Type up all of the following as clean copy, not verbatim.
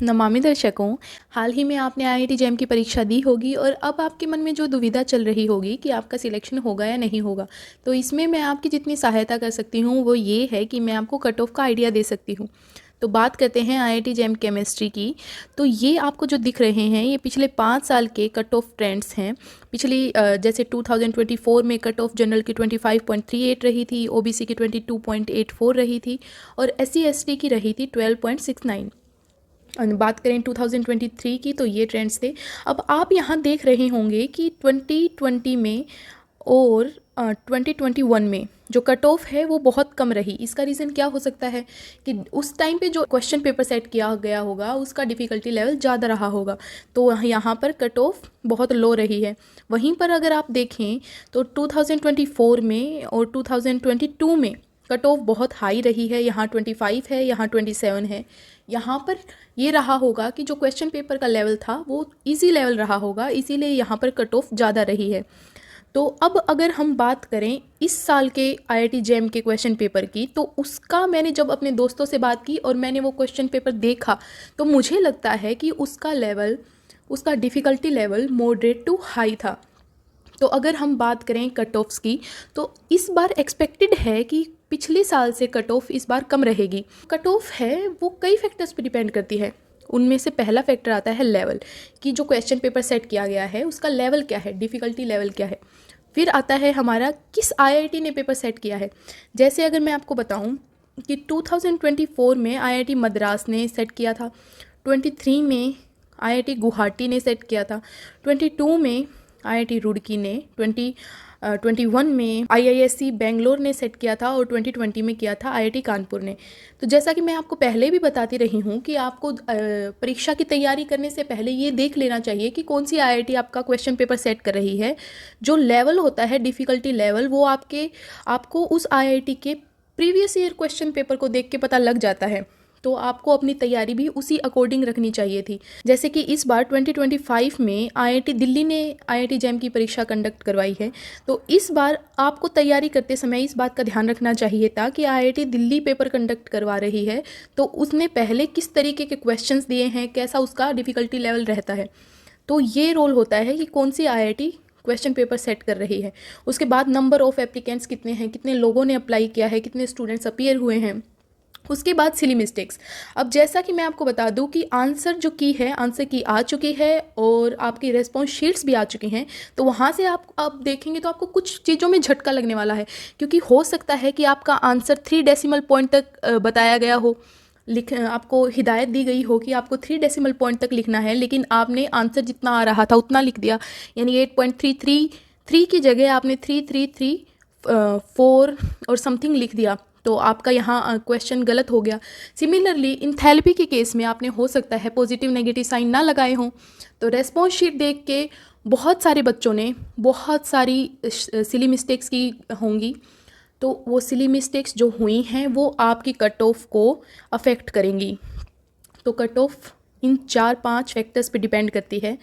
नमामि दर्शकों, हाल ही में आपने आईआईटी जैम की परीक्षा दी होगी और अब आपके मन में जो दुविधा चल रही होगी कि आपका सिलेक्शन होगा या नहीं होगा। तो इसमें मैं आपकी जितनी सहायता कर सकती हूँ वो ये है कि मैं आपको कट ऑफ का आइडिया दे सकती हूँ। तो बात करते हैं आईआईटी जैम केमिस्ट्री की। तो ये आपको जो दिख रहे हैं ये पिछले 5 साल के कट ऑफ ट्रेंड्स हैं। पिछली जैसे 2024 में कट ऑफ जनरल की 25.38 रही थी, ओबीसी की 22.84 रही थी और एससी एसटी की रही थी 12.69। बात करें 2023 की तो ये ट्रेंड्स थे। अब आप यहाँ देख रहे होंगे कि 2020 में और 2021 में जो कट ऑफ है वो बहुत कम रही। इसका रीज़न क्या हो सकता है कि उस टाइम पे जो क्वेश्चन पेपर सेट किया गया होगा उसका डिफ़िकल्टी लेवल ज़्यादा रहा होगा, तो यहाँ पर कट ऑफ बहुत लो रही है। वहीं पर अगर आप देखें तो 2024 में और 2022 में कट ऑफ बहुत हाई रही है। यहाँ 25 है, यहाँ 27 है। यहाँ पर ये रहा होगा कि जो क्वेश्चन पेपर का लेवल था वो इजी लेवल रहा होगा, इसीलिए यहाँ पर कट ऑफ ज़्यादा रही है। तो अब अगर हम बात करें इस साल के आईआईटी जैम के क्वेश्चन पेपर की, तो उसका मैंने जब अपने दोस्तों से बात की और मैंने वो क्वेश्चन पेपर देखा तो मुझे लगता है कि उसका difficulty level moderate to high था। तो अगर हम बात करें कट ऑफ्स की तो इस बार एक्सपेक्टेड है कि पिछले साल से कट ऑफ इस बार कम रहेगी। कट ऑफ है वो कई फैक्टर्स पर डिपेंड करती है। उनमें से पहला फैक्टर आता है लेवल, कि जो क्वेश्चन पेपर सेट किया गया है उसका लेवल क्या है, डिफ़िकल्टी लेवल क्या है। फिर आता है हमारा किस आईआईटी ने पेपर सेट किया है। जैसे अगर मैं आपको बताऊं कि 2024 में आईआईटी मद्रास ने सेट किया था, 23 में आईआईटी गुवाहाटी ने सेट किया था, 22 में आईआईटी रुड़की ने, 2021 में आईआईएससी बेंगलोर ने सेट किया था और 2020 में किया था आईआईटी कानपुर ने। तो जैसा कि मैं आपको पहले भी बताती रही हूँ कि आपको परीक्षा की तैयारी करने से पहले ये देख लेना चाहिए कि कौन सी आईआईटी आपका क्वेश्चन पेपर सेट कर रही है। जो लेवल होता है डिफ़िकल्टी लेवल वो आपको उस आईआईटी के प्रीवियस ईयर क्वेश्चन पेपर को देख के पता लग जाता है। तो आपको अपनी तैयारी भी उसी अकॉर्डिंग रखनी चाहिए थी। जैसे कि इस बार 2025 में आईआईटी दिल्ली ने आईआईटी जैम की परीक्षा कंडक्ट करवाई है। तो इस बार आपको तैयारी करते समय इस बात का ध्यान रखना चाहिए था कि आईआईटी दिल्ली पेपर कंडक्ट करवा रही है तो उसने पहले किस तरीके के क्वेश्चंस दिए हैं, कैसा उसका डिफ़िकल्टी लेवल रहता है। तो ये रोल होता है कि कौन सी आईआईटी क्वेश्चन पेपर सेट कर रही है। उसके बाद नंबर ऑफ़ एप्लीकेंट्स कितने हैं, कितने लोगों ने अप्लाई किया है, कितने स्टूडेंट्स अपीयर हुए हैं। उसके बाद सिली मिस्टेक्स। अब जैसा कि मैं आपको बता दूं कि आंसर की आ चुकी है और आपकी रेस्पॉन्स शीट्स भी आ चुकी हैं। तो वहाँ से आप देखेंगे तो आपको कुछ चीज़ों में झटका लगने वाला है, क्योंकि हो सकता है कि आपका आंसर 3 डेसिमल पॉइंट तक बताया गया हो, आपको हिदायत दी गई हो कि आपको 3 डेसिमल पॉइंट तक लिखना है, लेकिन आपने आंसर जितना आ रहा था उतना लिख दिया। यानी 8.333 की जगह आपने 333 4 और समथिंग लिख दिया, तो आपका यहाँ क्वेश्चन गलत हो गया। सिमिलरली इंथैल्पी के केस में आपने हो सकता है पॉजिटिव नेगेटिव साइन ना लगाए हों, तो रेस्पॉन्स शीट देख के बहुत सारे बच्चों ने बहुत सारी सिली मिस्टेक्स की होंगी। तो वो सिली मिस्टेक्स जो हुई हैं वो आपकी कट ऑफ को अफेक्ट करेंगी। तो कट ऑफ इन 4-5 फैक्टर्स पे डिपेंड करती है।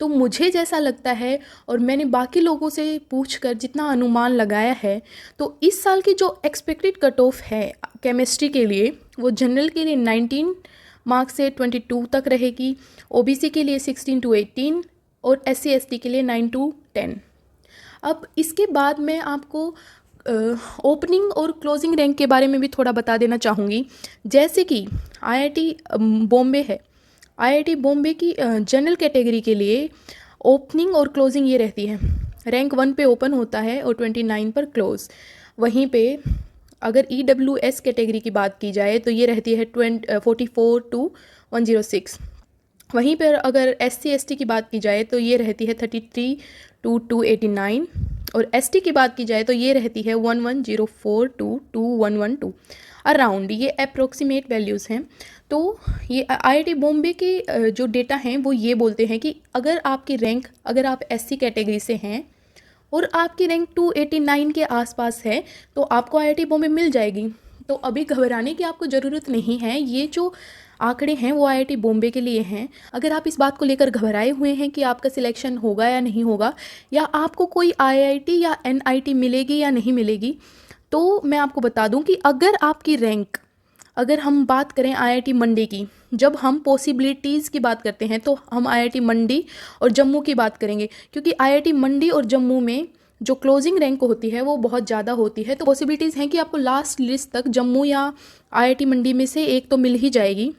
तो मुझे जैसा लगता है और मैंने बाकी लोगों से पूछकर जितना अनुमान लगाया है, तो इस साल की जो एक्सपेक्टेड कट ऑफ है केमिस्ट्री के लिए वो जनरल के लिए 19 मार्क्स से 22 तक रहेगी, ओबीसी के लिए 16 to 18 और एससी एसटी के लिए 9 to 10। अब इसके बाद मैं आपको ओपनिंग और क्लोजिंग रैंक के बारे में भी थोड़ा बता देना चाहूँगी। जैसे कि आईआईटी बॉम्बे है, आईआईटी बॉम्बे की जनरल कैटेगरी के लिए ओपनिंग और क्लोजिंग ये रहती है। रैंक 1 पे ओपन होता है और 29 पर क्लोज। वहीं पे अगर ईडब्ल्यूएस कैटेगरी की बात की जाए तो ये रहती है 44 to 106। वहीं पर अगर एससी एसटी की बात की जाए तो ये रहती है 33 to 289 और एसटी की बात की जाए तो ये रहती है 1104 to 2112 अराउंड। ये अप्रोक्सीमेट वैल्यूज़ हैं। तो ये आईआईटी बॉम्बे के जो डेटा हैं वो ये बोलते हैं कि अगर आप एससी कैटेगरी से हैं और आपकी रैंक 289 के आसपास है तो आपको आईआईटी बॉम्बे मिल जाएगी। तो अभी घबराने की आपको ज़रूरत नहीं है। ये जो आंकड़े हैं वो आईआईटी बॉम्बे के लिए हैं। अगर आप इस बात को लेकर घबराए हुए हैं कि आपका सिलेक्शन होगा या नहीं होगा, या आपको कोई आईआईटी या एनआईटी मिलेगी या नहीं मिलेगी, तो मैं आपको बता दूं कि अगर आपकी रैंक अगर हम बात करें आईआईटी मंडी की, जब हम पॉसिबिलिटीज़ की बात करते हैं तो हम आईआईटी मंडी और जम्मू की बात करेंगे, क्योंकि आईआईटी मंडी और जम्मू में जो क्लोजिंग रैंक होती है वो बहुत ज़्यादा होती है। तो पॉसिबिलिटीज़ हैं कि आपको लास्ट लिस्ट तक जम्मू या आईआईटी मंडी में से एक तो मिल ही जाएगी।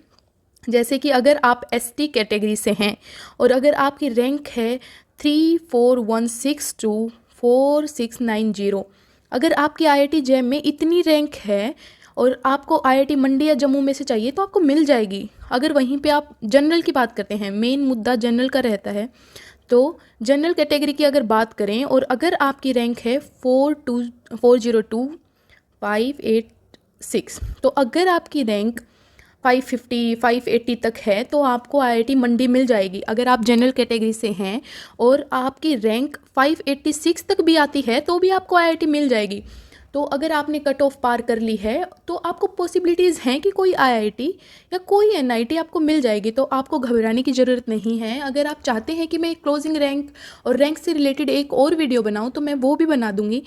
जैसे कि अगर आप एसटी कैटेगरी से हैं और अगर आपकी रैंक है 34162 to 4690, अगर आपकी आईआईटी जैम में इतनी रैंक है और आपको आईआईटी मंडी या जम्मू में से चाहिए तो आपको मिल जाएगी। अगर वहीं पे आप जनरल की बात करते हैं, मेन मुद्दा जनरल का रहता है, तो जनरल कैटेगरी की अगर बात करें और अगर आपकी रैंक है 402,586, तो अगर आपकी रैंक 550 580 तक है तो आपको आईआईटी मंडी मिल जाएगी। अगर आप जनरल कैटेगरी से हैं और आपकी रैंक 586 तक भी आती है तो भी आपको आईआईटी मिल जाएगी। तो अगर आपने कट ऑफ पार कर ली है तो आपको पॉसिबिलिटीज़ हैं कि कोई आईआईटी या कोई एनआईटी आपको मिल जाएगी, तो आपको घबराने की ज़रूरत नहीं है। अगर आप चाहते हैं कि मैं क्लोजिंग रैंक और रैंक से रिलेटेड एक और वीडियो बनाऊं तो मैं वो भी बना दूंगी।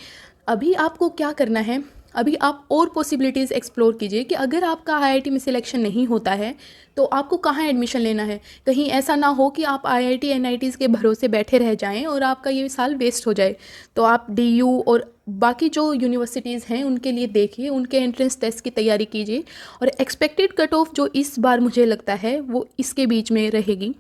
अभी आपको क्या करना है, अभी आप और पॉसिबिलिटीज़ एक्सप्लोर कीजिए कि अगर आपका आईआईटी में सिलेक्शन नहीं होता है तो आपको कहाँ एडमिशन लेना है। कहीं ऐसा ना हो कि आप आईआईटी एनआईटीज़ के भरोसे बैठे रह जाएं और आपका ये साल वेस्ट हो जाए। तो आप डीयू और बाकी जो यूनिवर्सिटीज़ हैं उनके लिए देखिए, उनके एंट्रेंस टेस्ट की तैयारी कीजिए और एक्सपेक्टेड कट ऑफ जो इस बार मुझे लगता है वो इसके बीच में रहेगी,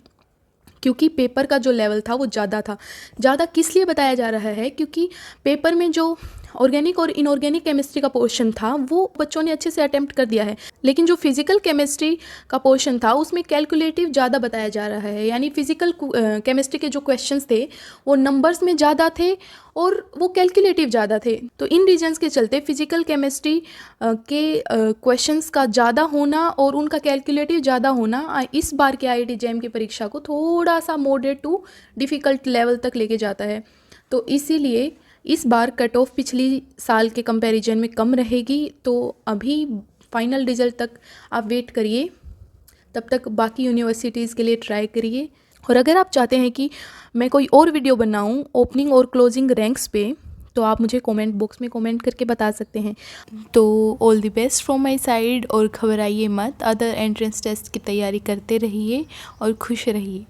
क्योंकि पेपर का जो लेवल था वो ज़्यादा था। ज़्यादा किस लिए बताया जा रहा है, क्योंकि पेपर में जो ऑर्गेनिक और इनऑर्गेनिक केमिस्ट्री का पोर्शन था वो बच्चों ने अच्छे से अटेम्प्ट कर दिया है, लेकिन जो फिजिकल केमिस्ट्री का पोर्शन था उसमें कैलकुलेटिव ज़्यादा बताया जा रहा है। यानी फिजिकल केमिस्ट्री के जो क्वेश्चंस थे वो नंबर्स में ज़्यादा थे और वो कैलकुलेटिव ज़्यादा थे। तो इन रीजंस के चलते फिजिकल केमिस्ट्री के क्वेश्चंस का ज़्यादा होना और उनका कैलकुलेटिव ज़्यादा होना इस बार के आईआईटी जैम की परीक्षा को थोड़ा सा मॉडरेट टू डिफ़िकल्ट लेवल तक लेके जाता है। तो इसीलिए इस बार कट ऑफ पिछली साल के कंपैरिजन में कम रहेगी। तो अभी फाइनल रिजल्ट तक आप वेट करिए, तब तक बाकी यूनिवर्सिटीज़ के लिए ट्राई करिए। और अगर आप चाहते हैं कि मैं कोई और वीडियो बनाऊं ओपनिंग और क्लोजिंग रैंक्स पे, तो आप मुझे कमेंट बॉक्स में कमेंट करके बता सकते हैं। तो all the best from my side, और घबराइए मत, अदर एंट्रेंस टेस्ट की तैयारी करते रहिए और खुश रहिए।